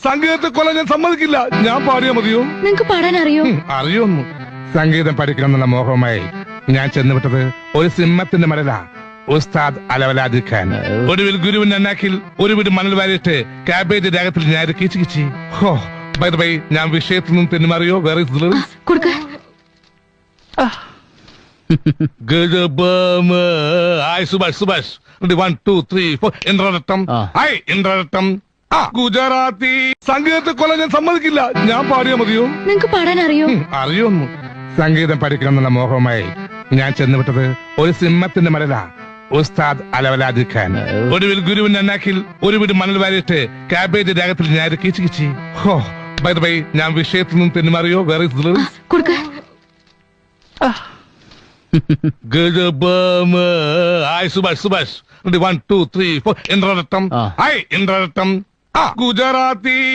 സംഗീതത്തെ കൊല്ലാൻ ഞാൻ സമ്മതിക്കില്ല. ഞാൻ പാടിയാ മതിയോ? നിങ്ങക്ക് പാടാൻ അറിയോ? അറിയൊന്നു. സംഗീതം പഠിക്കണം എന്നുള്ള മോഹവുമായി ഞാൻ ചെന്നുവിട്ടത് ഒരു സിംഹത്തിന്റെ മടല ഉസ്താദ് അലവലാദി ഖാൻ. ഒടുവിൽ ഗുരുവിന്റെ അന്നാക്കിൽ ഒരു വീട് മണൽ വാരിയിട്ട് കാബേജ് രാഗത്തിൽ ഞാൻ കിച്ചു കിച്ചി. ഹോ ബൈ ദ ബൈ, ഞാൻ വിഷയത്തിൽ നിന്നും തെന്നുമാറിയോ? വേറെ സുഭാഷ് സുഭാഷ് 1 2 3 4 ഇന്ദ്രരട്ടം. ഹായ് ഇന്ദ്രരട്ടം. ഗുജറാത്തി. സംഗീതത്തെ കൊല്ലാൻ ഞാൻ സമ്മതിക്കില്ല. ഞാൻ പാടിയാ മതിയോ? നിങ്ങക്ക് പാടാൻ അറിയോ? അറിയൊന്നു. സംഗീതം പഠിക്കണം എന്നുള്ള മോഹവുമായി ഞാൻ ചെന്നുവിട്ടത് ഒരു സിംഹത്തിന്റെ മടല ഉസ്താദ് അലവലാദി ഖാൻ. ഒടുവിൽ ഗുരുവിന്റെ അന്നാക്കിൽ ഒരു വീട് മണൽ വാരിയിട്ട് കാബേജ് രാഗത്തിൽ ഞാൻ കിച്ചു കിച്ചി. ഹോ ബൈ ദ ബൈ, ഞാൻ വിഷയത്തിൽ നിന്നും തെന്നുമാറിയോ? വേറെ ഹായ് സുഭാഷ് സുഭാഷ് 1 2 3 4 ഇന്ദ്രരട്ടം. ഹായ് ഇന്ദ്രരട്ടം. ഗുജറാത്തി.